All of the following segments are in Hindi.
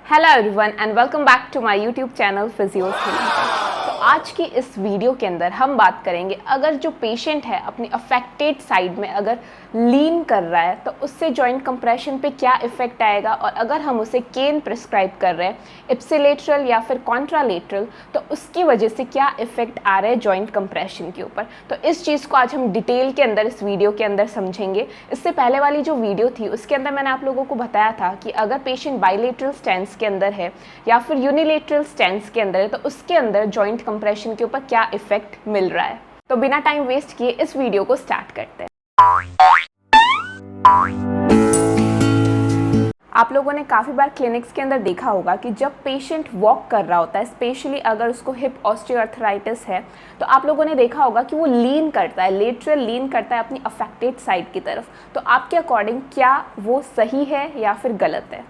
Hello everyone and welcome back to my YouTube channel Physios Healing. तो आज की इस वीडियो के अंदर हम बात करेंगे, अगर जो पेशेंट है अपनी अफेक्टेड साइड में अगर लीन कर रहा है तो उससे जॉइंट कंप्रेशन पे क्या इफेक्ट आएगा, और अगर हम उसे केन प्रिस्क्राइब कर रहे हैं इप्सिलेटरल या फिर कॉन्ट्रालेटरल तो उसकी वजह से क्या इफेक्ट आ रहा है जॉइंट कंप्रेशन के ऊपर। तो इस चीज़ को आज हम डिटेल के अंदर इस वीडियो के अंदर समझेंगे। इससे पहले वाली जो वीडियो थी उसके अंदर मैंने आप लोगों को बताया था कि अगर पेशेंट बाइलेटरल स्टेंस के अंदर है या फिर यूनिलेटरल स्टेंस के अंदर है तो उसके अंदर जॉइंट कंप्रेशन के ऊपर क्या इफेक्ट मिल रहा है। तो बिना टाइम वेस्ट किए इस वीडियो को स्टार्ट करते हैं। आप लोगों ने काफ़ी बार क्लिनिक्स के अंदर देखा होगा कि जब पेशेंट वॉक कर रहा होता है, स्पेशली अगर उसको हिप ऑस्टियोआर्थराइटिस है, तो आप लोगों ने देखा होगा कि वो लीन करता है, लेटरल लीन करता है अपनी अफेक्टेड साइड की तरफ। तो आपके अकॉर्डिंग क्या वो सही है या फिर गलत है?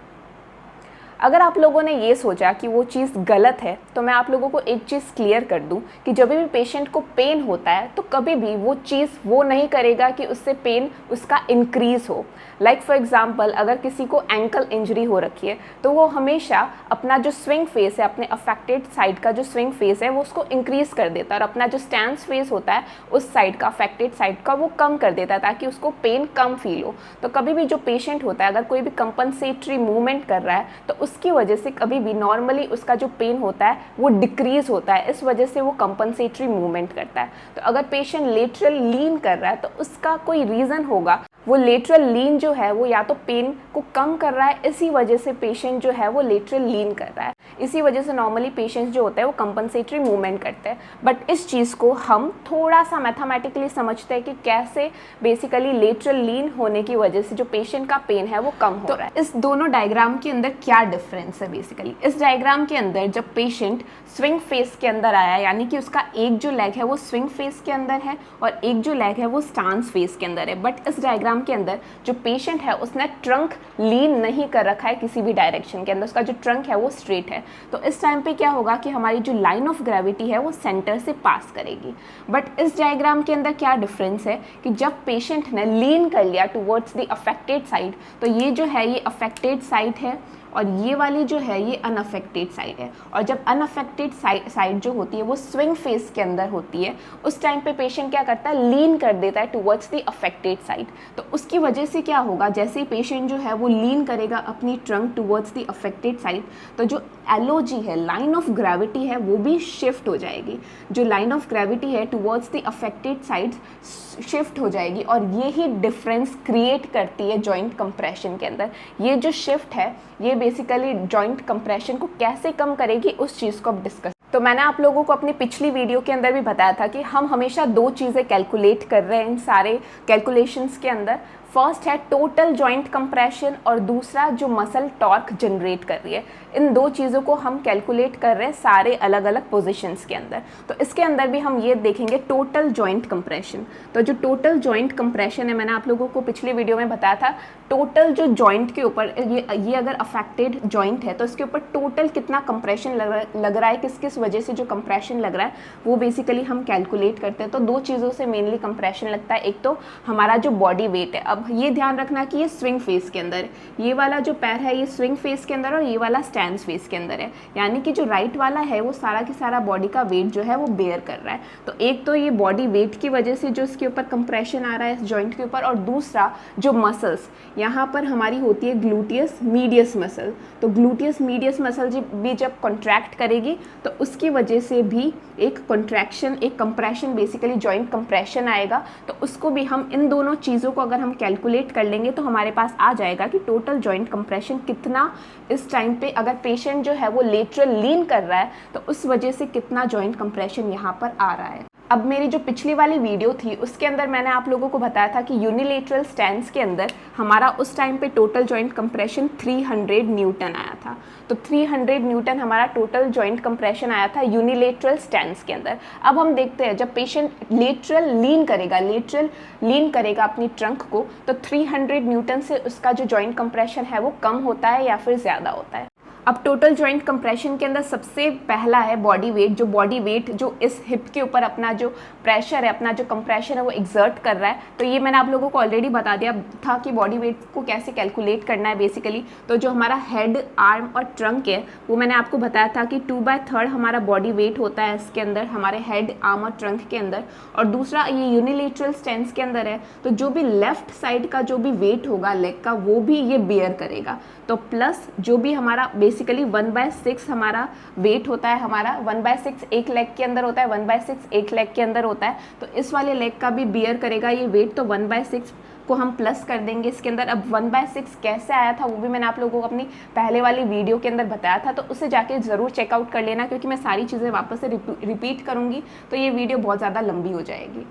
अगर आप लोगों ने ये सोचा कि वो चीज़ गलत है तो मैं आप लोगों को एक चीज़ क्लियर कर दूं कि जब भी पेशेंट को पेन होता है तो कभी भी वो चीज़ वो नहीं करेगा कि उससे पेन उसका इंक्रीज़ हो। लाइक फॉर एग्जांपल, अगर किसी को एंकल इंजरी हो रखी है तो वो हमेशा अपना जो स्विंग फेस है, अपने अफेक्टेड साइड का जो स्विंग फेस है वो उसको इंक्रीज़ कर देता है, और अपना जो स्टैंस फेस होता है उस साइड का, अफेक्टेड साइड का, वो कम कर देता है ताकि उसको पेन कम फील हो। तो कभी भी जो पेशेंट होता है अगर कोई भी कंपनसेटरी मूवमेंट कर रहा है तो उसकी वजह से कभी भी नॉर्मली उसका जो पेन होता है वो डिक्रीज होता है, इस वजह से वो कंपनसेटरी मूवमेंट करता है। तो अगर पेशेंट लेटरल लीन कर रहा है तो उसका कोई रीज़न होगा। वो लेटरल लीन जो है वो या तो पेन को कम कर रहा है, इसी वजह से पेशेंट जो है वो लेटरल लीन कर रहा है। इसी वजह से नॉर्मली पेशेंट्स जो होते हैं वो कंपनसेटरी मूवमेंट करते हैं। बट इस चीज़ को हम थोड़ा सा मैथमेटिकली समझते हैं कि कैसे बेसिकली लेटरल लीन होने की वजह से जो पेशेंट का पेन है वो कम हो रहा है। इस दोनों डायग्राम के अंदर क्या डिफरेंस है? बेसिकली इस डायग्राम के अंदर जब पेशेंट स्विंग फेस के अंदर आया, यानी कि उसका एक जो लेग है वो स्विंग फेस के अंदर है और एक जो लेग है वो स्टांस फेस के अंदर है। बट इस डायग्राम के अंदर जो पेशेंट है उसने ट्रंक लीन नहीं कर रखा है किसी भी डायरेक्शन के अंदर, उसका जो ट्रंक है वो स्ट्रेट है। तो इस टाइम पे क्या होगा कि हमारी जो लाइन ऑफ ग्रेविटी है वो सेंटर से पास करेगी। बट इस डायग्राम के अंदर क्या डिफरेंस है कि जब पेशेंट ने लीन कर लिया टुवर्ड्स द अफेक्टेड साइड तो ये जो है ये अफेक्टेड साइड है और ये वाली जो है ये अनअफेक्टेड साइड है। और जब अनअफेक्टेड साइड जो होती है वो स्विंग फेस के अंदर होती है, उस टाइम पे पेशेंट क्या करता है, लीन कर देता है टुवर्ड्स द अफेक्टेड साइड। तो उसकी वजह से क्या होगा, जैसे ही पेशेंट जो है वो लीन करेगा अपनी trunk towards the affected side तो जो एलओजी है, लाइन ऑफ ग्रेविटी है, वो भी शिफ्ट हो जाएगी। जो लाइन ऑफ ग्रेविटी है towards the affected side shift हो जाएगी और ये ही डिफरेंस क्रिएट करती है जॉइंट कंप्रेशन के अंदर। ये जो शिफ्ट है ये बेसिकली जॉइंट कंप्रेशन को कैसे कम करेगी उस चीज़ को अब डिस्कस। तो मैंने आप लोगों को अपनी पिछली वीडियो के अंदर भी बताया था कि हम हमेशा दो चीज़ें कैलकुलेट कर रहे हैं इन सारे कैलकुलेशंस के अंदर। फर्स्ट है टोटल जॉइंट कंप्रेशन और दूसरा जो मसल टॉर्क जनरेट कर रही है। इन दो चीज़ों को हम कैलकुलेट कर रहे हैं सारे अलग अलग पोजीशंस के अंदर। तो इसके अंदर भी हम ये देखेंगे टोटल जॉइंट कंप्रेशन। तो जो टोटल जॉइंट कंप्रेशन है, मैंने आप लोगों को पिछली वीडियो में बताया था टोटल जो जॉइंट के ऊपर ये अगर अफेक्टेड जॉइंट है तो इसके ऊपर टोटल कितना कंप्रेशन लग रहा है, किस किस वजह से जो कंप्रेशन लग रहा है वो बेसिकली हम कैलकुलेट करते हैं। तो दो चीज़ों से मेनली कंप्रेशन लगता है, एक तो हमारा जो बॉडी वेट है। अब ये ध्यान रखना कि ये स्विंग फेस के अंदर है, ये वाला जो पैर है ये स्विंग फेस के अंदर और ये वाला स्टैंस फेस के अंदर है, यानी कि जो राइट वाला है वो सारा की सारा बॉडी का वेट जो है वो बेयर कर रहा है। तो एक तो ये बॉडी वेट की वजह से जो इसके ऊपर कंप्रेशन आ रहा है इस जॉइंट के ऊपर, और दूसरा जो मसल्स यहाँ पर हमारी होती है ग्लूटियस मीडियस मसल। तो ग्लूटियस मीडियस मसल भी जब कॉन्ट्रैक्ट करेगी तो उसकी वजह से भी एक कॉन्ट्रैक्शन, एक कंप्रेशन, बेसिकली जॉइंट कंप्रेशन आएगा। तो उसको भी हम इन दोनों चीज़ों को अगर हम कैलकुलेट कर लेंगे तो हमारे पास आ जाएगा कि टोटल जॉइंट कंप्रेशन कितना इस टाइम पे, अगर पेशेंट जो है वो लेटरल लीन कर रहा है तो उस वजह से कितना जॉइंट कंप्रेशन यहाँ पर आ रहा है। अब मेरी जो पिछली वाली वीडियो थी उसके अंदर मैंने आप लोगों को बताया था कि यूनिलेटरल स्टैंस के अंदर हमारा उस टाइम पे टोटल जॉइंट कंप्रेशन 300 न्यूटन आया था। तो 300 न्यूटन हमारा टोटल जॉइंट कंप्रेशन आया था यूनिलेटरल स्टैंस के अंदर। अब हम देखते हैं जब पेशेंट लेटरल लीन करेगा अपनी ट्रंक को तो 300 न्यूटन से उसका जो जॉइंट कंप्रेशन है वो कम होता है या फिर ज़्यादा होता है। अब टोटल जॉइंट कंप्रेशन के अंदर सबसे पहला है बॉडी वेट, जो बॉडी वेट जो इस हिप के ऊपर अपना जो प्रेशर है, अपना जो कंप्रेशन है वो एक्सर्ट कर रहा है। तो ये मैंने आप लोगों को ऑलरेडी बता दिया था कि बॉडी वेट को कैसे कैलकुलेट करना है बेसिकली। तो जो हमारा हेड, आर्म और ट्रंक है वो मैंने आपको बताया था कि 2/3 हमारा बॉडी वेट होता है इसके अंदर, हमारे हेड, आर्म और ट्रंक के अंदर। और दूसरा ये यूनिलेटरल स्टेंस के अंदर है, तो जो भी लेफ्ट साइड का जो भी वेट होगा लेग का वो भी ये बेयर करेगा। तो प्लस जो भी हमारा बेसिकली 1/6 हमारा वेट होता है, हमारा 1/6 एक लेग के अंदर होता है, 1/6 एक लेग के अंदर होता है, तो इस वाले लेग का भी बियर करेगा ये वेट। तो 1/6 को हम प्लस कर देंगे इसके अंदर। अब 1/6 कैसे आया था वो भी मैंने आप लोगों को अपनी पहले वाली वीडियो के अंदर बताया था, तो उसे जाके ज़रूर चेकआउट कर लेना, क्योंकि मैं सारी चीज़ें वापस से रिपीट करूँगी तो ये वीडियो बहुत ज़्यादा लंबी हो जाएगी।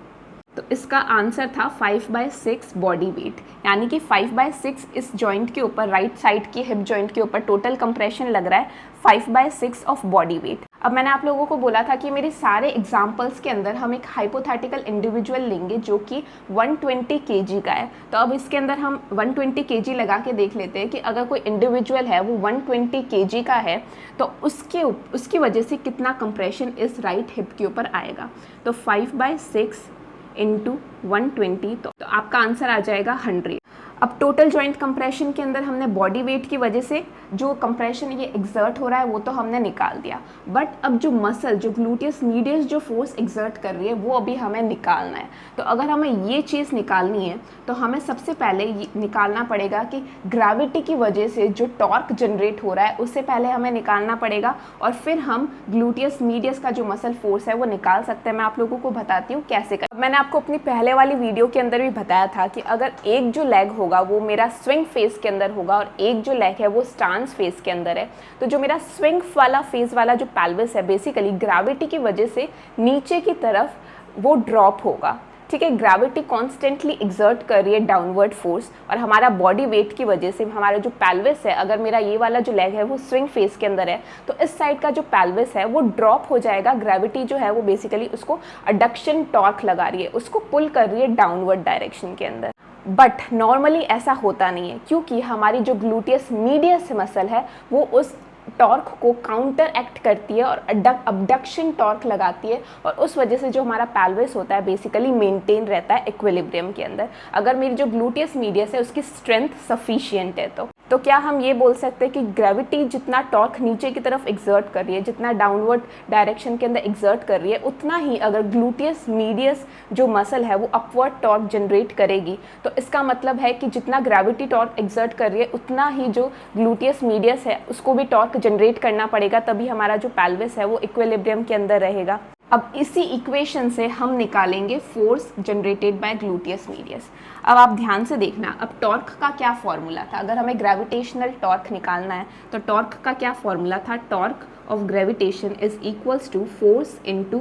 तो इसका आंसर था 5/6 बॉडी वेट, यानी कि 5/6 इस जॉइंट के ऊपर, राइट साइड की हिप जॉइंट के ऊपर टोटल कंप्रेशन लग रहा है 5/6 ऑफ बॉडी वेट। अब मैंने आप लोगों को बोला था कि मेरे सारे एग्जाम्पल्स के अंदर हम एक हाइपोथेटिकल इंडिविजुअल लेंगे जो कि 120 kg का है। तो अब इसके अंदर हम 120 kg लगा के देख लेते हैं कि अगर कोई इंडिविजुअल है वो 120 kg का है तो उसकी वजह से कितना कंप्रेशन इस राइट हिप के ऊपर आएगा। तो 5/6 इंटू 120, तो आपका आंसर आ जाएगा 100। अब टोटल जॉइंट कंप्रेशन के अंदर हमने बॉडी वेट की वजह से जो कंप्रेशन ये एक्सर्ट हो रहा है वो तो हमने निकाल दिया, बट अब जो मसल, जो ग्लूटियस मीडियस जो फोर्स एक्सर्ट कर रही है वो अभी हमें निकालना है। तो अगर हमें ये चीज़ निकालनी है तो हमें सबसे पहले ये निकालना पड़ेगा कि ग्रेविटी की वजह से जो टॉर्क जनरेट हो रहा है उससे पहले हमें निकालना पड़ेगा, और फिर हम ग्लूटियस मीडियस का जो मसल फोर्स है वो निकाल सकते हैं। मैं आप लोगों को बताती हूँ कैसे कर। मैंने आपको अपनी पहले वाली वीडियो के अंदर भी बताया था कि अगर एक जो लेग होगा वो मेरा स्विंग फेस के अंदर होगा और एक जो लेग है वो स्टांस फेस के अंदर है, तो जो मेरा स्विंग वाला फेस वाला जो पेल्विस है बेसिकली ग्रेविटी की वजह से नीचे की तरफ वो ड्रॉप होगा। ठीक है, ग्रेविटी कॉन्स्टेंटली एक्सर्ट कर रही है डाउनवर्ड फोर्स, और हमारा बॉडी वेट की वजह से हमारा जो पेल्विस है, अगर मेरा ये वाला जो लेग है वो स्विंग फेस के अंदर है तो इस साइड का जो पेल्विस है वो ड्रॉप हो जाएगा। ग्रेविटी जो है वो बेसिकली उसको अडक्शन टॉर्क लगा रही है, उसको पुल कर रही है डाउनवर्ड डायरेक्शन के अंदर। बट नॉर्मली ऐसा होता नहीं है, क्योंकि हमारी जो ग्लूटियस मीडियस मसल है वो उस टॉर्क को काउंटर एक्ट करती है और अबडक्शन टॉर्क लगाती है, और उस वजह से जो हमारा पेल्विस होता है बेसिकली मेंटेन रहता है इक्विलिब्रियम के अंदर। अगर मेरी जो ग्लूटियस मीडियस है उसकी स्ट्रेंथ सफिशिएंट है तो क्या हम ये बोल सकते हैं कि ग्रेविटी जितना टॉर्क नीचे की तरफ एक्सर्ट कर रही है, जितना डाउनवर्ड डायरेक्शन के अंदर एक्सर्ट कर रही है, उतना ही अगर ग्लूटियस मीडियस जो मसल है वो अपवर्ड टॉर्क जनरेट करेगी, तो इसका मतलब है कि जितना ग्रेविटी टॉर्क एक्सर्ट कर रही है उतना ही जो ग्लूटियस मीडियस है उसको भी टॉर्क जनरेट करना पड़ेगा, तभी हमारा जो पेल्विस है वो इक्विलिब्रियम के अंदर रहेगा। अब इसी इक्वेशन से हम निकालेंगे force generated by gluteus medius. अब आप ध्यान से देखना, अब टॉर्क का क्या फॉर्मूला था, अगर हमें ग्रेविटेशनल टॉर्क निकालना है तो टॉर्क का क्या फॉर्मूला था, torque of gravitation is equals to force into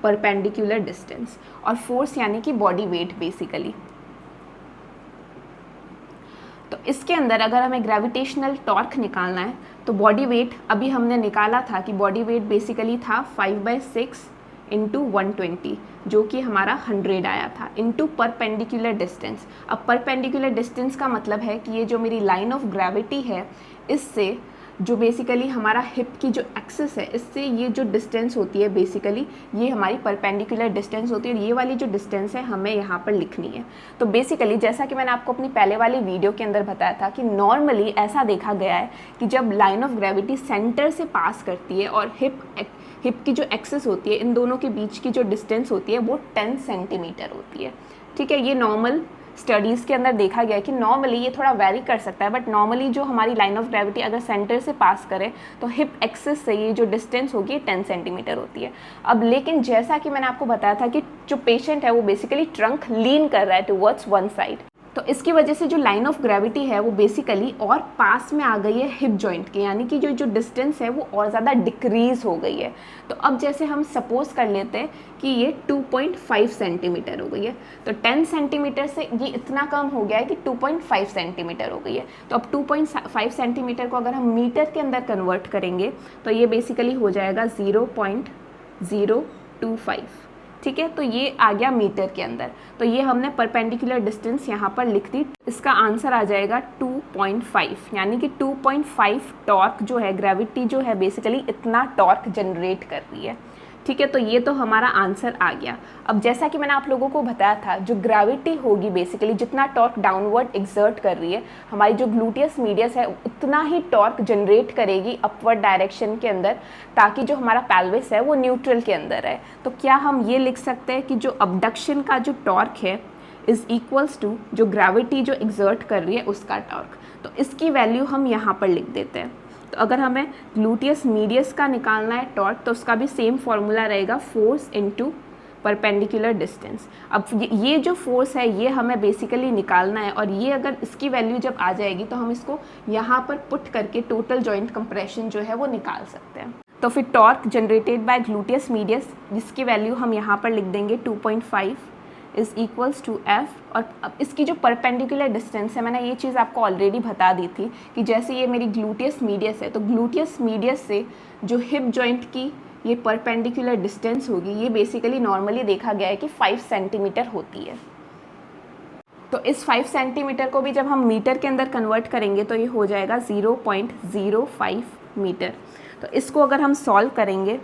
perpendicular distance, और फोर्स यानी कि बॉडी वेट बेसिकली। तो इसके अंदर अगर हमें ग्रेविटेशनल टॉर्क निकालना है तो बॉडी वेट अभी हमने निकाला था कि बॉडी वेट बेसिकली था 5/6 इंटू 120, जो कि हमारा 100 आया था, इंटू परपेंडिकुलर डिस्टेंस। अब परपेंडिकुलर डिस्टेंस का मतलब है कि ये जो मेरी लाइन ऑफ ग्रेविटी है इससे जो बेसिकली हमारा हिप की जो एक्सिस है इससे ये जो डिस्टेंस होती है बेसिकली ये हमारी परपेंडिकुलर डिस्टेंस होती है, और ये वाली जो डिस्टेंस है हमें यहाँ पर लिखनी है। तो बेसिकली जैसा कि मैंने आपको अपनी पहले वाली वीडियो के अंदर बताया था कि नॉर्मली ऐसा देखा गया है कि जब लाइन ऑफ ग्रेविटी सेंटर से पास करती है और हिप की जो एक्सिस होती है, इन दोनों के बीच की जो डिस्टेंस होती है वो 10 सेंटीमीटर होती है। ठीक है, ये नॉर्मल स्टडीज़ के अंदर देखा गया है कि नॉर्मली ये थोड़ा वेरी कर सकता है, बट नॉर्मली जो हमारी लाइन ऑफ ग्रेविटी अगर सेंटर से पास करे तो हिप एक्सिस से ये जो डिस्टेंस होगी 10 सेंटीमीटर होती है। अब लेकिन जैसा कि मैंने आपको बताया था कि जो पेशेंट है वो बेसिकली ट्रंक लीन कर रहा है टुवर्ड्स वन साइड, तो इसकी वजह से जो लाइन ऑफ ग्रेविटी है वो बेसिकली और पास में आ गई है हिप जॉइंट के, यानी कि जो डिस्टेंस है वो और ज़्यादा डिक्रीज हो गई है। तो अब जैसे हम सपोज कर लेते हैं कि ये 2.5 सेंटीमीटर हो गई है, तो 10 सेंटीमीटर से ये इतना कम हो गया है कि 2.5 सेंटीमीटर हो गई है। तो अब 2.5 सेंटीमीटर को अगर हम मीटर के अंदर कन्वर्ट करेंगे तो ये बेसिकली हो जाएगा 0.025। ठीक है, तो ये आ गया मीटर के अंदर। तो ये हमने परपेंडिकुलर डिस्टेंस यहाँ पर लिख दी। इसका आंसर आ जाएगा 2.5, यानी कि 2.5 टॉर्क जो है, ग्रेविटी जो है बेसिकली इतना टॉर्क जनरेट कर रही है। ठीक है, तो ये तो हमारा आंसर आ गया। अब जैसा कि मैंने आप लोगों को बताया था, जो ग्रेविटी होगी बेसिकली जितना टॉर्क डाउनवर्ड एक्सर्ट कर रही है, हमारी जो ग्लूटियस मीडियस है उतना ही टॉर्क जनरेट करेगी अपवर्ड डायरेक्शन के अंदर, ताकि जो हमारा पेल्विस है वो न्यूट्रल के अंदर है। तो क्या हम ये लिख सकते हैं कि जो अबडक्शन का जो टॉर्क है इज़ इक्वल्स टू जो ग्रेविटी जो एक्सर्ट कर रही है उसका टॉर्क। तो इसकी वैल्यू हम यहाँ पर लिख देते हैं। तो अगर हमें ग्लूटियस मीडियस का निकालना है टॉर्क, तो उसका भी सेम फॉर्मूला रहेगा, फोर्स इनटू परपेंडिकुलर डिस्टेंस। अब ये जो फोर्स है ये हमें बेसिकली निकालना है, और ये अगर इसकी वैल्यू जब आ जाएगी तो हम इसको यहाँ पर पुट करके टोटल जॉइंट कंप्रेशन जो है वो निकाल सकते हैं। तो फिर torque generated by gluteus medius, जिसकी वैल्यू हम यहाँ पर लिख देंगे 2.5 इज़ इक्वल्स टू एफ। और अब इसकी जो परपेंडिकुलर डिस्टेंस है, मैंने ये चीज़ आपको ऑलरेडी बता दी थी कि जैसे ये मेरी ग्लूटियस मीडियस है, तो ग्लूटियस मीडियस से जो हिप जॉइंट की ये परपेंडिकुलर डिस्टेंस होगी, ये बेसिकली नॉर्मली देखा गया है कि 5 सेंटीमीटर होती है। तो इस 5 सेंटीमीटर को भी जब हम मीटर के अंदर कन्वर्ट करेंगे तो ये हो जाएगा 0.05 मीटर। तो इसको अगर हम सॉल्व करेंगे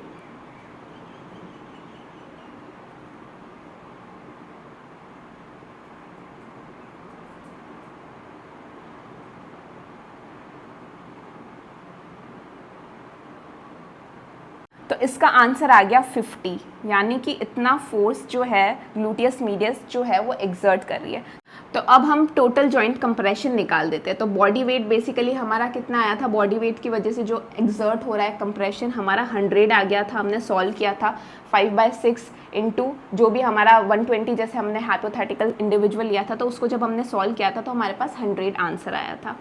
तो इसका आंसर आ गया 50, यानी कि इतना फोर्स जो है ग्लूटियस मीडियस जो है वो एक्सर्ट कर रही है। तो अब हम टोटल जॉइंट कंप्रेशन निकाल देते हैं। तो बॉडी वेट बेसिकली हमारा कितना आया था, बॉडी वेट की वजह से जो एक्सर्ट हो रहा है कंप्रेशन हमारा 100 आ गया था। हमने सॉल्व किया था 5/6 इंटू जो भी हमारा 120 जैसे हमने हाइपोथेटिकल इंडिविजुअल लिया था, तो उसको जब हमने सॉल्व किया था तो हमारे पास 100 आंसर आया था।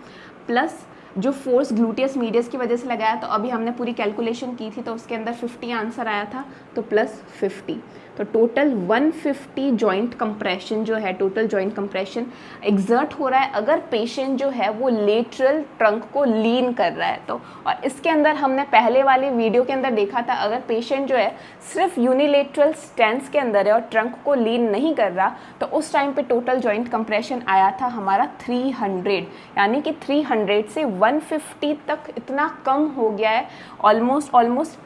प्लस जो फोर्स ग्लूटियस मीडियस की वजह से लगाया, तो अभी हमने पूरी कैलकुलेशन की थी तो उसके अंदर 50 आंसर आया था, तो प्लस 50, तो टोटल 150 जॉइंट कंप्रेशन जो है, टोटल जॉइंट कंप्रेशन एक्सर्ट हो रहा है अगर पेशेंट जो है वो लेटरल ट्रंक को लीन कर रहा है तो। और इसके अंदर हमने पहले वाले वीडियो के अंदर देखा था, अगर पेशेंट जो है सिर्फ यूनिलेटरल स्टेंस के अंदर है और ट्रंक को लीन नहीं कर रहा, तो उस टाइम पे टोटल जॉइंट कंप्रेशन आया था हमारा 300, यानी कि 300 से 150 तक इतना कम हो गया है, ऑलमोस्ट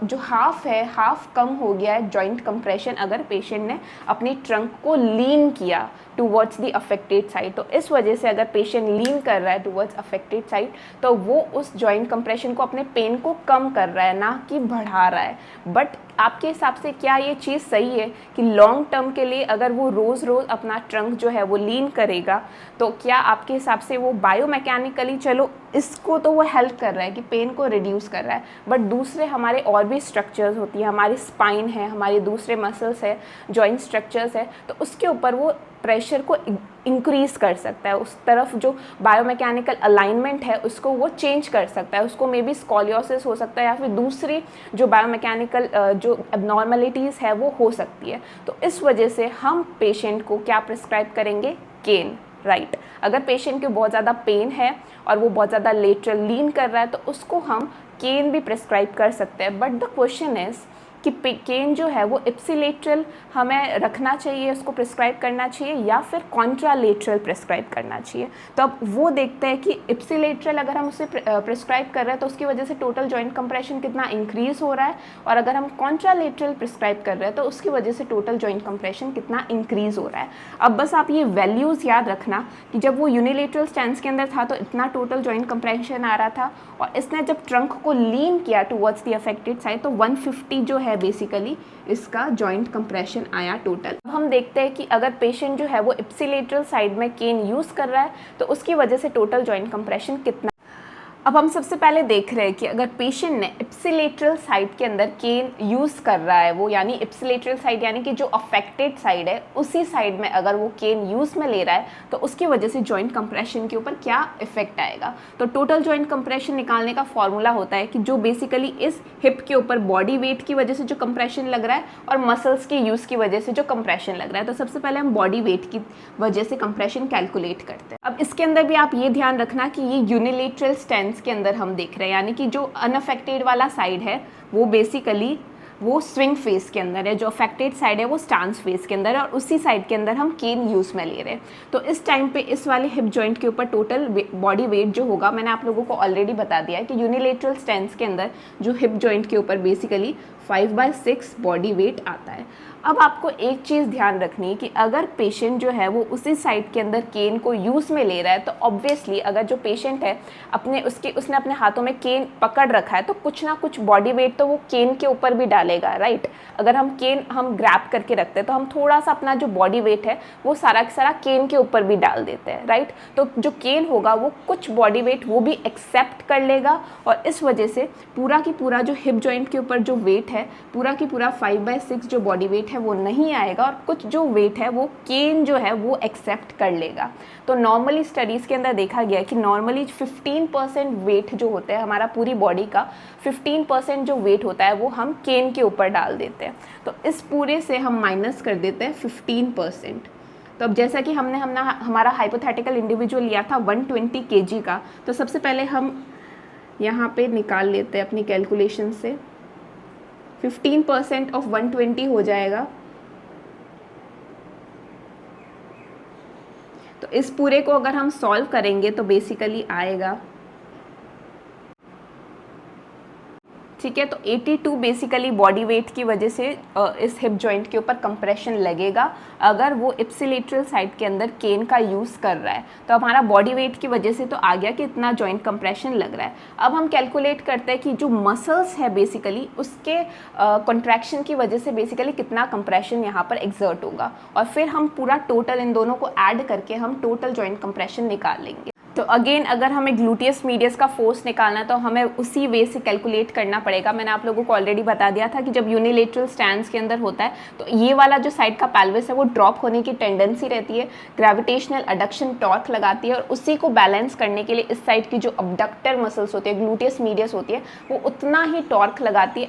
जो हाफ है, हाफ कम हो गया है जॉइंट कंप्रेशन अगर पेशेंट ने अपनी ट्रंक को लीन किया टूवर्ड्स द अफेक्टेड साइड। तो इस वजह से अगर पेशेंट लीन कर रहा है टूवर्ड्स अफेक्टेड साइड, तो वो उस जॉइंट कंप्रेशन को, अपने पेन को कम कर रहा है, ना कि बढ़ा रहा है। बट आपके हिसाब से क्या ये चीज़ सही है कि लॉन्ग टर्म के लिए अगर वो रोज़ रोज़ अपना ट्रंक जो है वो लीन करेगा, तो क्या आपके हिसाब से वो बायोमैकेनिकली, चलो इसको तो वो हेल्प कर रहा है कि पेन को रिड्यूस कर रहा है, बट दूसरे हमारे और भी स्ट्रक्चर्स होती है, हमारी स्पाइन है, हमारे दूसरे मसल्स है, जॉइंट स्ट्रक्चर्स है, तो उसके ऊपर वो प्रेशर को इंक्रीज कर सकता है, उस तरफ जो बायोमैकेनिकल अलाइनमेंट है उसको वो चेंज कर सकता है, उसको मे बी स्कॉलियोसिस हो सकता है या फिर दूसरी जो बायोमैकेनिकल जो एबनॉर्मलिटीज़ है वो हो सकती है। तो इस वजह से हम पेशेंट को क्या प्रिस्क्राइब करेंगे, केन, राइट। अगर पेशेंट को बहुत ज़्यादा पेन है और वो बहुत ज़्यादा लेटरल लीन कर रहा है तो उसको हम केन भी प्रिस्क्राइब कर सकते हैं। बट द क्वेश्चन इज़ कि केन जो है वो इप्सिलेटरल हमें रखना चाहिए, उसको प्रिस्क्राइब करना चाहिए, या फिर कॉन्ट्रालेटरल प्रिस्क्राइब करना चाहिए। तो अब वो देखते हैं कि इप्सिलेटरल अगर हम उसे प्रिस्क्राइब कर रहे हैं तो उसकी वजह से टोटल जॉइंट कंप्रेशन कितना इंक्रीज हो रहा है, और अगर हम कॉन्ट्रालेटरल प्रिस्क्राइब कर रहे हैं तो उसकी वजह से टोटल जॉइंट कंप्रेशन कितना इंक्रीज हो रहा है। अब बस आप ये वैल्यूज़ याद रखना कि जब वो यूनिलेटरल स्टैंस के अंदर था तो इतना टोटल जॉइंट कंप्रेशन आ रहा था, और इसने जब ट्रंक को लीन किया टुवर्ड्स द अफेक्टेड साइड तो 150 जो है बेसिकली इसका जॉइंट कंप्रेशन आया टोटल। अब हम देखते हैं कि अगर पेशेंट जो है वो इप्सिलेटरल साइड में केन यूज़ कर रहा है तो उसकी वजह से टोटल जॉइंट कंप्रेशन कितना। अब हम सबसे पहले देख रहे हैं कि अगर पेशेंट ने इप्सिलेटरल साइड के अंदर केन यूज़ कर रहा है, वो यानी इप्सिलेटरल साइड यानी कि जो अफेक्टेड साइड है उसी साइड में अगर वो केन यूज़ में ले रहा है तो उसकी वजह से जॉइंट कंप्रेशन के ऊपर क्या इफेक्ट आएगा। तो टोटल जॉइंट कंप्रेशन निकालने का फॉर्मूला होता है कि जो बेसिकली इस हिप के ऊपर बॉडी वेट की वजह से जो कंप्रेशन लग रहा है और मसल्स की यूज़ की वजह से जो कंप्रेशन लग रहा है। तो सबसे पहले हम बॉडी वेट की वजह से कंप्रेशन कैलकुलेट करते हैं। अब इसके अंदर भी आप ये ध्यान रखना कि ये यूनिलेटरल स्टेंस के अंदर हम देख रहे हैं, यानी कि जो अनअफेक्टेड वाला साइड है वो बेसिकली वो स्विंग फेस के अंदर है, जो अफेक्टेड साइड है वो स्टांस फेस के अंदर है, और उसी साइड के अंदर हम केन यूज़ में ले रहे हैं। तो इस टाइम पे इस वाले हिप जॉइंट के ऊपर टोटल बॉडी वेट जो होगा, मैंने आप लोगों को ऑलरेडी बता दिया है कि यूनिलेटरल स्टेंस के अंदर जो हिप जॉइंट के ऊपर बेसिकली 5/6 बॉडी वेट आता है। अब आपको एक चीज़ ध्यान रखनी है कि अगर पेशेंट जो है वो उसी साइड के अंदर केन को यूज़ में ले रहा है, तो ऑब्वियसली अगर जो पेशेंट है उसने अपने हाथों में केन पकड़ रखा है, तो कुछ ना कुछ बॉडी वेट तो वो केन के ऊपर भी डालेगा, राइट। अगर हम केन ग्रैब करके रखते हैं तो हम थोड़ा सा अपना जो बॉडी वेट है वो सारा का सारा केन के ऊपर भी डाल देते हैं, राइट। तो जो केन होगा वो कुछ बॉडी वेट वो भी एक्सेप्ट कर लेगा, और इस वजह से पूरा की पूरा जो हिप जॉइंट के ऊपर जो वेट है, पूरा की पूरा 5/6 जो बॉडी वेट है वो नहीं आएगा, और कुछ जो वेट है वो केन जो है वो एक्सेप्ट कर लेगा। तो नॉर्मली स्टडीज़ के अंदर देखा गया है कि नॉर्मली 15% वेट जो होता है हमारा पूरी बॉडी का, 15% जो वेट होता है वो हम केन के ऊपर डाल देते हैं। तो इस पूरे से हम माइनस कर देते हैं 15%। तो अब जैसा कि हमने हमारा हाइपोथेटिकल इंडिविजुअल लिया था 120 kg का, तो सबसे पहले हम यहाँ पे निकाल लेते हैं अपनी कैलकुलेशन से। 15% ऑफ 120 हो जाएगा। तो इस पूरे को अगर हम सॉल्व करेंगे तो बेसिकली आएगा, ठीक है। तो 82 बेसिकली बॉडी वेट की वजह से इस हिप जॉइंट के ऊपर कंप्रेशन लगेगा अगर वो इप्सिलेटरल साइड के अंदर केन का यूज़ कर रहा है। तो हमारा बॉडी वेट की वजह से तो आ गया कि इतना जॉइंट कंप्रेशन लग रहा है। अब हम कैलकुलेट करते हैं कि जो मसल्स है बेसिकली उसके कॉन्ट्रैक्शन की वजह से बेसिकली कितना कंप्रेशन यहाँ पर एक्सर्ट होगा, और फिर हम पूरा टोटल इन दोनों को ऐड करके हम टोटल जॉइंट कंप्रेशन निकाल लेंगे। तो अगेन अगर हमें ग्लूटियस मीडियस का फोर्स निकालना है तो हमें उसी वे से कैलकुलेट करना पड़ेगा। मैंने आप लोगों को ऑलरेडी बता दिया था कि जब यूनिलेटरल स्टैंस के अंदर होता है तो ये वाला जो साइड का पेल्विस है वो ड्रॉप होने की टेंडेंसी रहती है, ग्रेविटेशनल अडक्शन टॉर्क लगाती है, और उसी को बैलेंस करने के लिए इस साइड की जो अबडक्टर मसल्स होती है, ग्लूटियस मीडियस होती है, वो उतना ही टॉर्क लगाती है,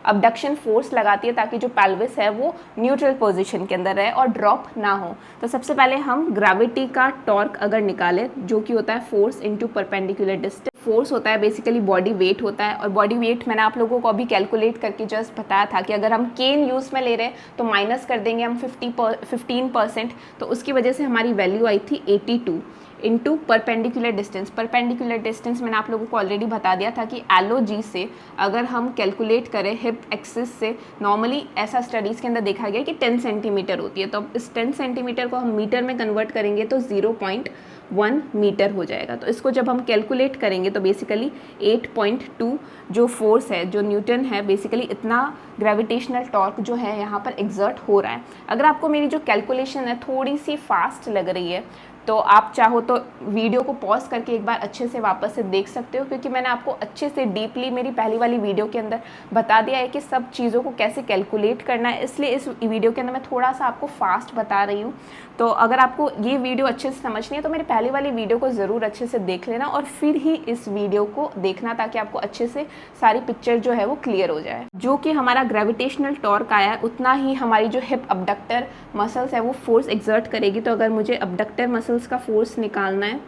अबडक्शन फोर्स लगाती है, ताकि जो पेल्विस है वो न्यूट्रल पोजीशन के अंदर रहे और ड्रॉप ना हो। तो सबसे पहले हम ग्रेविटी का टॉर्क अगर निकालें, जो कि होता है force into perpendicular distance. Force होता है बेसिकली बॉडी वेट होता है, और बॉडी वेट मैंने आप लोगों को अभी कैलकुलेट करके जस्ट बताया था कि अगर हम केन यूज़ में ले रहे हैं तो माइनस कर देंगे हम 15%, तो उसकी वजह से हमारी वैल्यू आई थी 82 into perpendicular distance. Perpendicular distance मैंने आप लोगों को ऑलरेडी बता दिया था कि एलओजी से अगर हम कैलकुलेट करें हिप एक्सिस से, नॉर्मली ऐसा स्टडीज़ के अंदर देखा गया कि 10 सेंटीमीटर होती है। तो अब इस 10 सेंटीमीटर को हम मीटर में कन्वर्ट करेंगे तो 0.1 मीटर हो जाएगा। तो इसको जब हम कैलकुलेट करेंगे तो बेसिकली 8.2 जो फोर्स है, जो न्यूटन है, बेसिकली इतना ग्रेविटेशनल टॉर्क जो है यहाँ पर एक्सर्ट हो रहा है। अगर आपको मेरी जो कैलकुलेशन है थोड़ी सी फास्ट लग रही है तो आप चाहो तो वीडियो को पॉज करके एक बार अच्छे से वापस से देख सकते हो, क्योंकि मैंने आपको अच्छे से डीपली मेरी पहली वाली वीडियो के अंदर बता दिया है कि सब चीज़ों को कैसे कैलकुलेट करना है। इसलिए इस वीडियो के अंदर मैं थोड़ा सा आपको फास्ट बता रही हूँ। तो अगर आपको ये वीडियो अच्छे से समझनी है तो मेरी पहली वाली वीडियो को ज़रूर अच्छे से देख लेना और फिर ही इस वीडियो को देखना, ताकि आपको अच्छे से सारी पिक्चर जो है वो क्लियर हो जाए। जो कि हमारा ग्रेविटेशनल टॉर्क आया है उतना ही हमारी जो हिप अबडक्टर मसल्स है वो फोर्स एक्सर्ट करेगी। तो अगर मुझे अबडक्टर मसल्स का फोर्स निकालना है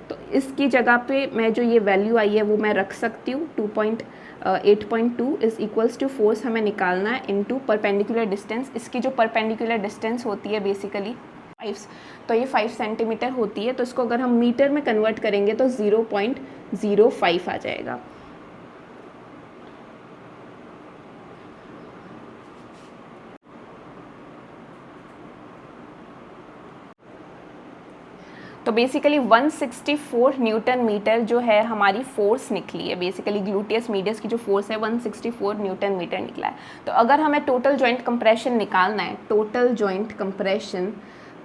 तो इसकी जगह पे मैं जो ये वैल्यू आई है वो मैं रख सकती हूँ। 8.2 इज इक्वल्स टू फोर्स हमें निकालना है इनटू परपेंडिकुलर डिस्टेंस। इसकी जो परपेंडिकुलर डिस्टेंस होती है बेसिकली 5, तो ये 5 सेंटीमीटर होती है। तो इसको अगर हम मीटर में कन्वर्ट करेंगे तो 0.05 आ जाएगा। तो बेसिकली 164 न्यूटन मीटर जो है हमारी फोर्स निकली है। बेसिकली ग्लूटियस मीडियस की जो फोर्स है 164 न्यूटन मीटर निकला है। तो अगर हमें टोटल जॉइंट कंप्रेशन निकालना है, टोटल जॉइंट कंप्रेशन,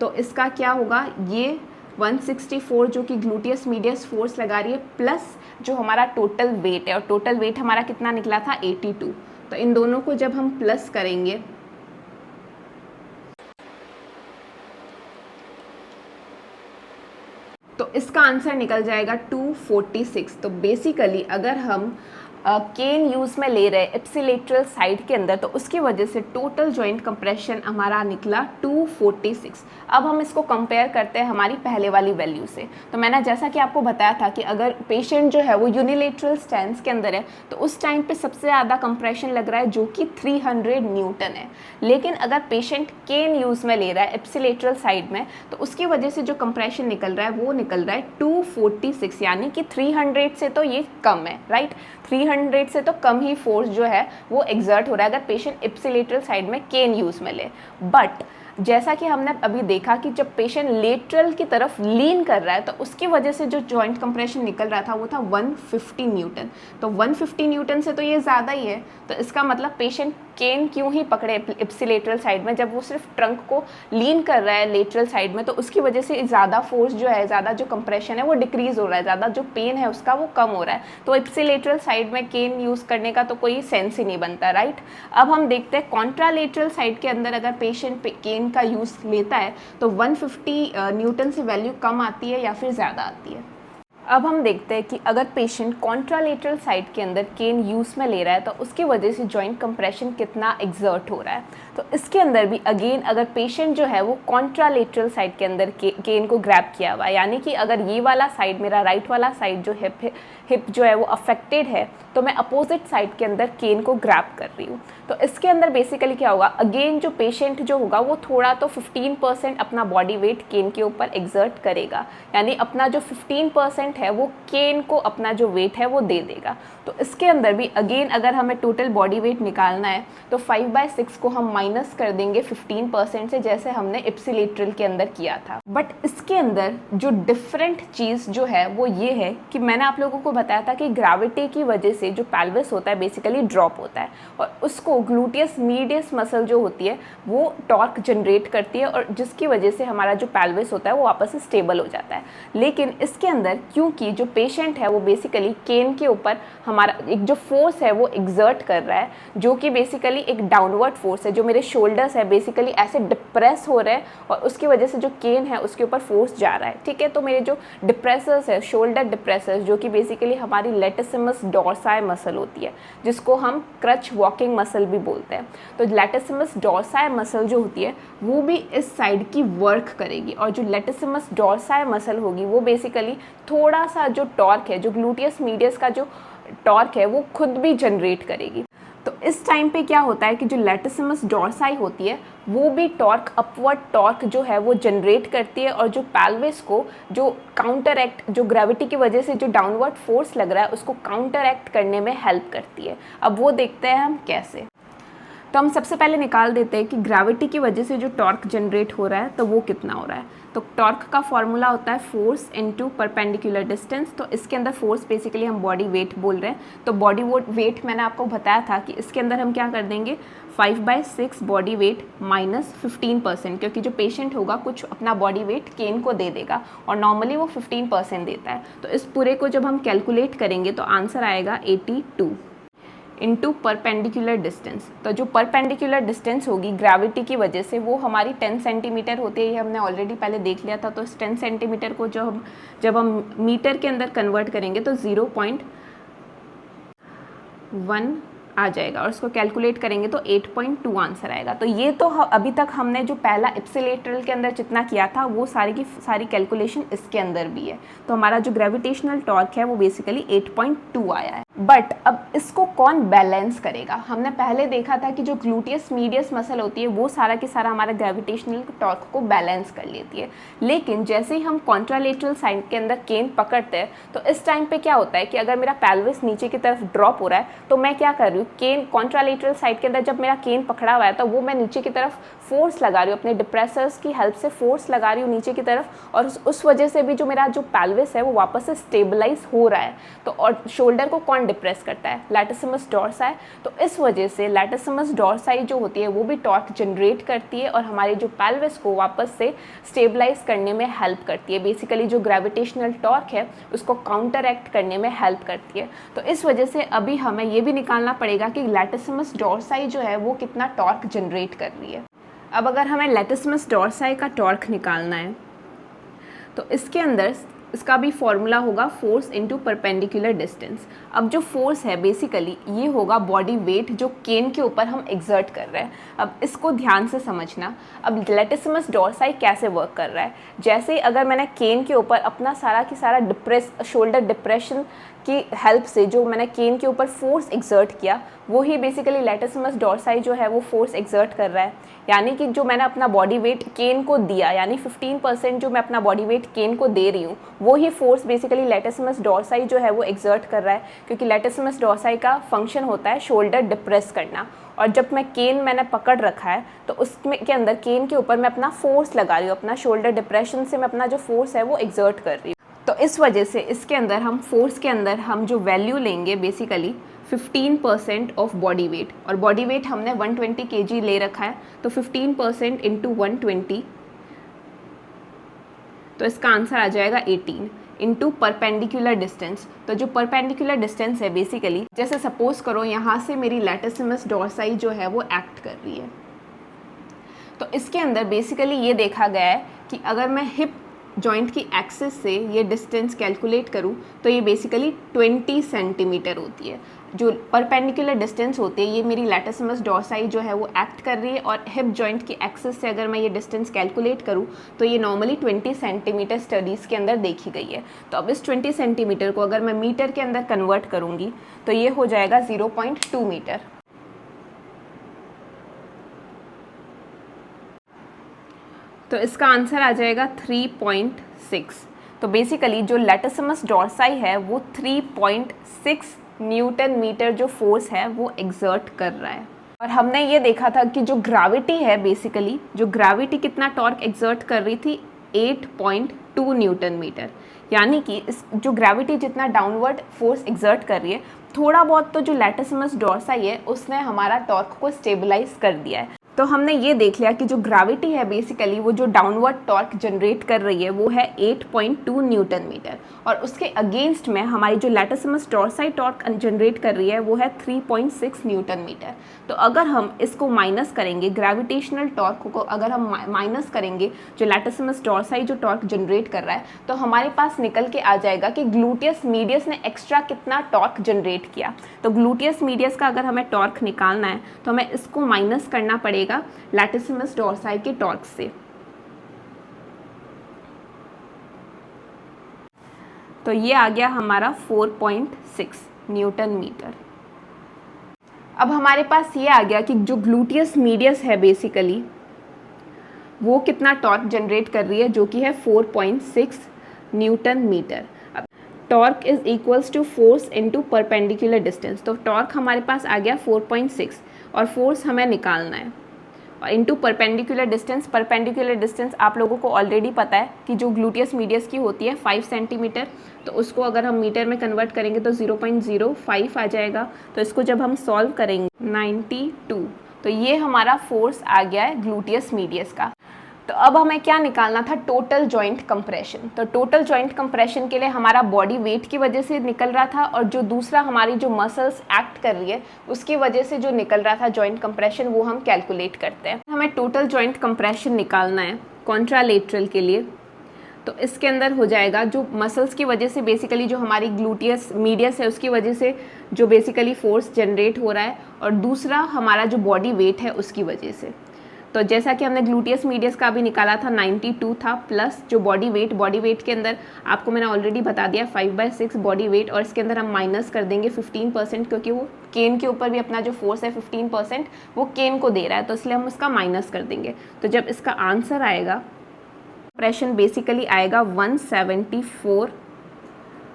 तो इसका क्या होगा, ये 164 जो कि ग्लूटियस मीडियस फोर्स लगा रही है प्लस जो हमारा टोटल वेट है, और टोटल वेट हमारा कितना निकला था 82। तो इन दोनों को जब हम प्लस करेंगे तो इसका आंसर निकल जाएगा 246। तो बेसिकली अगर हम केन यूज़ में ले रहे इप्सिलेटरल साइड के अंदर, तो उसकी वजह से टोटल जॉइंट कंप्रेशन हमारा निकला 246। अब हम इसको कंपेयर करते हैं हमारी पहले वाली वैल्यू से। तो मैंने जैसा कि आपको बताया था कि अगर पेशेंट जो है वो यूनिलेटरल स्टेंस के अंदर है तो उस टाइम पे सबसे ज़्यादा कंप्रेशन लग रहा है जो कि 300 न्यूटन है। लेकिन अगर पेशेंट केन यूज़ में ले रहा है इप्सिलेटरल साइड में, तो उसकी वजह से जो कंप्रेशन निकल रहा है वो निकल रहा है 246, यानी कि 300 से तो ये कम है, राइट। 300 से तो कम ही फोर्स जो है वो एग्जर्ट हो रहा है अगर पेशेंट इप्सिलेटरल साइड में केन यूज़ में ले। बट जैसा कि हमने अभी देखा कि जब पेशेंट लेटरल की तरफ लीन कर रहा है तो उसकी वजह से जो जॉइंट कंप्रेशन निकल रहा था वो था 150 न्यूटन। तो 150 न्यूटन से तो ये ज़्यादा ही है। तो इसका मतलब पेशेंट केन क्यों ही पकड़े इप्सिलेटरल साइड में जब वो सिर्फ ट्रंक को लीन कर रहा है लेटरल साइड में, तो उसकी वजह से ज़्यादा फोर्स जो है, ज़्यादा जो कंप्रेशन है वो डिक्रीज़ हो रहा है, ज़्यादा जो पेन है उसका वो कम हो रहा है। तो इप्सिलेटरल साइड में केन यूज़ करने का तो कोई सेंस ही नहीं बनता, राइट। अब हम देखते हैं कॉन्ट्रालेटरल साइड के अंदर अगर पेशेंट केन का यूज़ लेता है तो 150 न्यूटन से वैल्यू कम आती है या फिर ज़्यादा आती है। अब हम देखते हैं कि अगर पेशेंट कॉन्ट्रालेटरल साइड के अंदर केन यूज़ में ले रहा है तो उसकी वजह से जॉइंट कंप्रेशन कितना एग्जर्ट हो रहा है। तो इसके अंदर भी अगेन अगर पेशेंट जो है वो कॉन्ट्रालेटरल साइड के अंदर केन को ग्रैब किया हुआ है, यानी कि अगर ये वाला साइड, मेरा राइट वाला साइड जो हिप जो है वो अफेक्टेड है, तो मैं अपोजिट साइड के अंदर केन को ग्रैब कर रही हूँ। तो इसके अंदर बेसिकली क्या होगा, अगेन जो पेशेंट जो होगा वो थोड़ा तो 15% अपना बॉडी वेट केन के ऊपर एग्जर्ट करेगा, यानी अपना जो 15% है वो केन को अपना जो वेट है वो दे देगा। तो इसके अंदर भी अगेन अगर हमें टोटल बॉडी वेट निकालना है तो 5/6 को हम माइनस कर देंगे 15% से, जैसे हमने इप्सिलेटरल के अंदर किया था। बट इसके अंदर जो डिफरेंट चीज़ जो है वो ये है कि मैंने आप लोगों को बताया था कि ग्रेविटी की वजह से जो पेल्विस होता है बेसिकली ड्रॉप होता है और उसको ग्लूटियस मीडियस मसल जो होती है वो टॉर्क जनरेट करती है और जिसकी वजह से हमारा जो पेल्विस होता है वो वापस से स्टेबल हो जाता है। लेकिन इसके अंदर क्योंकि जो पेशेंट है वो बेसिकली केन के ऊपर हमारा एक जो फोर्स है वो एग्जर्ट कर रहा है, जो कि बेसिकली एक डाउनवर्ड फोर्स है, जो मेरे शोल्डर्स है बेसिकली ऐसे डिप्रेस हो रहे हैं और उसकी वजह से जो केन है उसके ऊपर फोर्स जा रहा है, ठीक है। तो मेरे जो डिप्रेसर्स है, शोल्डर डिप्रेसर्स, जो कि बेसिकली हमारी लेटिसिमस डॉर्साई मसल होती है, जिसको हम क्रच वॉकिंग मसल भी बोलते हैं। तो लेटिसिमस डॉर्साई मसल जो होती है वो भी इस साइड की वर्क करेगी और जो लेटिसिमस डॉर्साई मसल होगी वो बेसिकली थोड़ा सा जो टॉर्क है, जो ग्लूटियस मीडियस का जो टॉर्क है वो खुद भी जनरेट करेगी। तो इस टाइम पे क्या होता है कि जो लेटिसिमस डॉर्साई होती है वो भी टॉर्क, अपवर्ड टॉर्क जो है वो जनरेट करती है और जो पेल्विस को जो काउंटर एक्ट, जो ग्रेविटी की वजह से जो डाउनवर्ड फोर्स लग रहा है उसको काउंटर एक्ट करने में हेल्प करती है। अब वो देखते हैं हम कैसे। तो हम सबसे पहले निकाल देते हैं कि ग्रेविटी की वजह से जो टॉर्क जनरेट हो रहा है तो वो कितना हो रहा है। तो टॉर्क का फॉर्मूला होता है फोर्स इनटू परपेंडिकुलर डिस्टेंस। तो इसके अंदर फोर्स बेसिकली हम बॉडी वेट बोल रहे हैं, तो बॉडी वेट मैंने आपको बताया था कि इसके अंदर हम क्या कर देंगे 5/6 बॉडी वेट माइनस 15%, क्योंकि जो पेशेंट होगा कुछ अपना बॉडी वेट केन को दे देगा और नॉर्मली वो 15% देता है। तो इस पूरे को जब हम कैलकुलेट करेंगे तो आंसर आएगा 82 इंटू परपेंडिकुलर डिस्टेंस। तो जो परपेंडिकुलर डिस्टेंस होगी ग्रेविटी की वजह से वो हमारी 10 सेंटीमीटर होती है, ये हमने ऑलरेडी पहले देख लिया था। तो इस 10 सेंटीमीटर को जब हम मीटर के अंदर कन्वर्ट करेंगे तो 0.1 आ जाएगा और इसको कैलकुलेट करेंगे तो 8.2 आंसर आएगा। तो ये तो अभी तक हमने जो पहला इप्सिलेटरल के अंदर जितना किया था वो सारी की सारी कैलकुलेशन इसके अंदर भी है। तो हमारा जो ग्रेविटेशनल टॉर्क है वो बेसिकली 8.2 आया है। बट अब इसको कौन बैलेंस करेगा? हमने पहले देखा था कि जो ग्लूटियस मीडियस मसल होती है वो सारा के सारा हमारा ग्रेविटेशनल टॉर्क को बैलेंस कर लेती है। लेकिन जैसे ही हम कॉन्ट्रालेटरल साइड के अंदर केन पकड़ते हैं तो इस टाइम पे क्या होता है कि अगर मेरा पेल्विस नीचे की तरफ ड्रॉप हो रहा है तो मैं क्या कर रही हूँ, केन कॉन्ट्रालेटरल साइड के अंदर जब मेरा केन पकड़ा हुआ है तो वो मैं नीचे की तरफ फोर्स लगा रही हूँ, अपने डिप्रेसर्स की हेल्प से फोर्स लगा रही हूँ नीचे की तरफ, और उस वजह से भी जो मेरा जो पेल्विस है वो वापस से स्टेबलाइज हो रहा है। तो और शोल्डर को कौन डिप्रेस करता है? Latissimus dorsi. तो इस वजह से लैटिसिमस डॉर्साई जो होती है वो भी टॉर्क जनरेट करती है और हमारे जो पेल्विस को वापस से स्टेबलाइज करने में हेल्प करती है। बेसिकली जो ग्रेविटेशनल टॉर्क है उसको काउंटर एक्ट करने में हेल्प करती है। तो इस वजह से अभी हमें ये भी निकालना पड़ेगा कि लैटिसिमस डॉर्साई जो है वो कितना टॉर्क जनरेट कर रही है। अब अगर हमें लैटिसिमस डॉर्साई का टॉर्क निकालना है तो इसके अंदर इसका भी फॉर्मूला होगा फोर्स इनटू परपेंडिकुलर डिस्टेंस। अब जो फोर्स है बेसिकली ये होगा बॉडी वेट जो केन के ऊपर हम एग्जर्ट कर रहे हैं। अब इसको ध्यान से समझना। अब लैटिसिमस डोर्साई कैसे वर्क कर रहा है, जैसे अगर मैंने केन के ऊपर अपना सारा की सारा शोल्डर डिप्रेशन की हेल्प से जो मैंने केन के ऊपर फोर्स एग्जर्ट किया, वो ही बेसिकली लैटिसिमस डोर्साई जो है वो फोर्स एग्जर्ट कर रहा है। यानी कि जो मैंने अपना बॉडी वेट केन को दिया, यानी 15% जो मैं अपना बॉडी वेट केन को दे रही हूँ, वो ही फोर्स बेसिकली लैटिसिमस डोर्साई जो है वो एग्जर्ट कर रहा है, क्योंकि लैटिसिमस डोर्साई का फंक्शन होता है शोल्डर डिप्रेस करना। और जब मैं केन मैंने पकड़ रखा है तो उसमें के अंदर केन के ऊपर मैं अपना फोर्स लगा रही हूँ, अपना शोल्डर डिप्रेशन से मैं अपना जो फोर्स है वो एग्जर्ट कर रही हूँ। तो इस वजह से इसके अंदर हम फोर्स के अंदर हम जो वैल्यू लेंगे बेसिकली 15% ऑफ बॉडी वेट, और बॉडी वेट हमने 120 kg ले रखा है, तो 15% इंटू 120, तो इसका आंसर आ जाएगा 18 इंटू परपेंडिकुलर डिस्टेंस। तो जो परपेंडिकुलर डिस्टेंस है बेसिकली, जैसे सपोज करो यहाँ से मेरी लैटिसिमस डोर्साई जो है वो एक्ट कर रही है, तो इसके अंदर बेसिकली ये देखा गया है कि अगर मैं हिप जॉइंट की एक्सिस से ये डिस्टेंस कैलकुलेट करूँ तो ये बेसिकली 20 सेंटीमीटर होती है। जो परपेंडिकुलर डिस्टेंस होती है ये मेरी लैटिसिमस डोर्साई जो है वो एक्ट कर रही है, और हिप जॉइंट की एक्सिस से अगर मैं ये डिस्टेंस कैलकुलेट करूँ तो ये नॉर्मली 20 सेंटीमीटर स्टडीज़ के अंदर देखी गई है। तो अब इस 20 सेंटीमीटर को अगर मैं मीटर के अंदर कन्वर्ट करूँगी तो ये हो जाएगा 0.2 मीटर। तो इसका आंसर आ जाएगा 3.6। तो बेसिकली जो लैटिसिमस डोर्साई है वो 3.6 न्यूटन मीटर जो फोर्स है वो एग्जर्ट कर रहा है। और हमने ये देखा था कि जो ग्रेविटी है बेसिकली, जो ग्रेविटी कितना टॉर्क एग्जर्ट कर रही थी, 8.2 न्यूटन मीटर। यानी कि इस जो ग्रेविटी जितना डाउनवर्ड फोर्स एग्जर्ट कर रही है, थोड़ा बहुत तो जो लैटिसिमस डोर्साई है उसने हमारा टॉर्क को स्टेबलाइज कर दिया है। तो हमने ये देख लिया कि जो ग्रेविटी है बेसिकली वो जो डाउनवर्ड टॉर्क जनरेट कर रही है वो है 8.2 न्यूटन मीटर, और उसके अगेंस्ट में हमारी जो लैटिसिमस डोर्साई टॉर्क जनरेट कर रही है वो है 3.6 न्यूटन मीटर। तो अगर हम इसको माइनस करेंगे, ग्रेविटेशनल टॉर्क को अगर हम माइनस करेंगे जो लैटिसिमस डोर्साई जो टॉर्क जनरेट कर रहा है, तो हमारे पास निकल के आ जाएगा कि ग्लूटियस मीडियस ने एक्स्ट्रा कितना टॉर्क जनरेट किया। तो ग्लूटियस मीडियस का अगर हमें टॉर्क निकालना है तो हमें इसको माइनस करना पड़ेगा लैटिसिमस डोर्साई के टॉर्क से। तो ये आ गया हमारा 4.6 न्यूटन मीटर। अब हमारे पास ये आ गया कि जो ग्लूटियस मीडियस है बेसिकली वो कितना टॉर्क जनरेट कर रही है, जो कि है 4.6 न्यूटन मीटर। अब torque is equals to force into perpendicular distance. तो टॉर्क हमारे पास आ गया 4.6 और फोर्स हमें निकालना है, और into perpendicular distance. Perpendicular distance आप लोगों को ऑलरेडी पता है कि जो ग्लूटियस मीडियस की होती है 5 सेंटीमीटर, तो उसको अगर हम मीटर में कन्वर्ट करेंगे तो 0.05 आ जाएगा। तो इसको जब हम सॉल्व करेंगे 92, तो ये हमारा फोर्स आ गया है ग्लूटियस मीडियस का। तो अब हमें क्या निकालना था, टोटल जॉइंट कंप्रेशन। तो टोटल जॉइंट कंप्रेशन के लिए हमारा बॉडी वेट की वजह से निकल रहा था, और जो दूसरा हमारी जो मसल्स एक्ट कर रही है उसकी वजह से जो निकल रहा था जॉइंट कंप्रेशन, वो हम कैलकुलेट करते हैं। हमें टोटल जॉइंट कंप्रेशन निकालना है कॉन्ट्रालेटरल के लिए। तो इसके अंदर हो जाएगा जो मसल्स की वजह से बेसिकली जो हमारी ग्लूटियस मीडियस है उसकी वजह से जो बेसिकली फोर्स जनरेट हो रहा है, और दूसरा हमारा जो बॉडी वेट है उसकी वजह से। तो जैसा कि हमने ग्लूटियस मीडियस का भी निकाला था 92 था, प्लस जो बॉडी वेट के अंदर आपको मैंने ऑलरेडी बता दिया 5/6 बॉडी वेट, और इसके अंदर हम माइनस कर देंगे 15%, क्योंकि वो केन के ऊपर भी अपना जो फोर्स है 15% वो केन को दे रहा है, तो इसलिए हम उसका माइनस कर देंगे। तो जब इसका आंसर आएगा, कंप्रेशन बेसिकली आएगा 174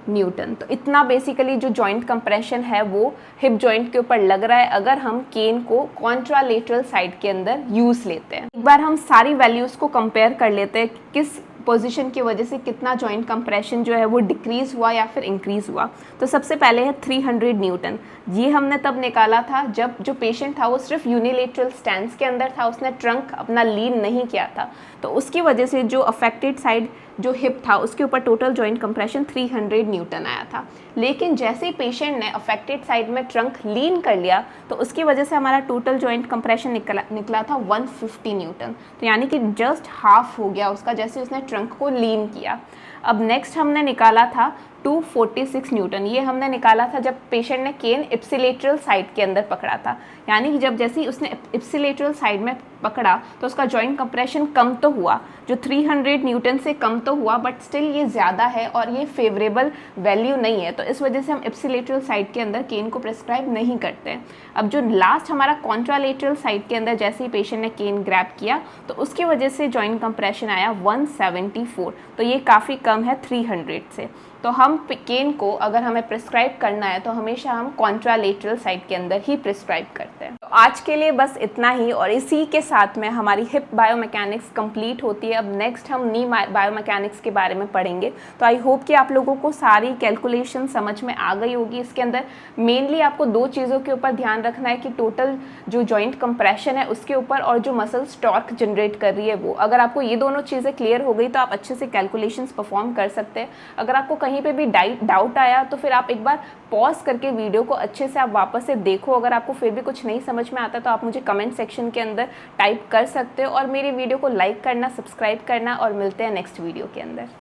न्यूटन। तो इतना बेसिकली जो जॉइंट कंप्रेशन है वो हिप जॉइंट के ऊपर लग रहा है अगर हम केन को कॉन्ट्रालेटरल साइड के अंदर यूज लेते हैं। एक बार हम सारी वैल्यूज को कंपेयर कर लेते हैं, किस पोजीशन की वजह से कितना जॉइंट कंप्रेशन जो है वो डिक्रीज हुआ या फिर इंक्रीज हुआ। तो सबसे पहले है 300 न्यूटन। ये हमने तब निकाला था जब जो पेशेंट था वो सिर्फ यूनिलेटरल स्टैंस के अंदर था, उसने ट्रंक अपना लीन नहीं किया था, तो उसकी वजह से जो अफेक्टेड साइड जो हिप था उसके ऊपर टोटल जॉइंट कंप्रेशन 300 न्यूटन आया था। लेकिन जैसे ही पेशेंट ने अफेक्टेड साइड में ट्रंक लीन कर लिया तो उसकी वजह से हमारा टोटल जॉइंट कंप्रेशन निकला था 150 न्यूटन। तो यानी कि जस्ट हाफ हो गया उसका, जैसे उसने ट्रंक को लीन किया। अब नेक्स्ट हमने निकाला था 246 न्यूटन। ये हमने निकाला था जब पेशेंट ने केन इप्सिलेटरल साइड के अंदर पकड़ा था, यानी कि जब जैसे ही उसने इप्सिलेटरल साइड में पकड़ा तो उसका जॉइंट कंप्रेशन कम तो हुआ, जो 300 न्यूटन से कम तो हुआ, बट स्टिल ये ज़्यादा है और ये फेवरेबल वैल्यू नहीं है। तो इस वजह से हम इप्सिलेटरल साइड के अंदर केन को प्रिस्क्राइब नहीं करते हैं। अब जो लास्ट हमारा कॉन्ट्रालेटरल साइड के अंदर जैसे ही पेशेंट ने केन ग्रैब किया तो उसकी वजह से जॉइंट कंप्रेशन आया 174, तो ये काफ़ी कम है 300 से। तो हम केन को अगर हमें प्रिस्क्राइब करना है तो हमेशा हम कॉन्ट्रालेटरल साइड के अंदर ही प्रिस्क्राइब करते हैं। तो आज के लिए बस इतना ही, और इसी के साथ में हमारी हिप बायोमैकेनिक्स कंप्लीट होती है। अब नेक्स्ट हम नी बायोमैकेनिक्स के बारे में पढ़ेंगे। तो आई होप कि आप लोगों को सारी कैलकुलेशन समझ में आ गई होगी। इसके अंदर मेनली आपको दो चीज़ों के ऊपर ध्यान रखना है कि टोटल जो जॉइंट कंप्रेशन है उसके ऊपर और जो मसल्स टॉर्क जनरेट कर रही है वो। अगर आपको ये दोनों चीज़ें क्लियर हो गई तो आप अच्छे से कैलकुलेशंस परफॉर्म कर सकते हैं। अगर आपको कहीं पे भी डाउट आया तो फिर आप एक बार पॉज करके वीडियो को अच्छे से आप वापस से देखो। अगर आपको फिर भी कुछ नहीं समझ में आता तो आप मुझे कमेंट सेक्शन के अंदर टाइप कर सकते हो, और मेरी वीडियो को लाइक करना, सब्सक्राइब करना, और मिलते हैं नेक्स्ट वीडियो के अंदर।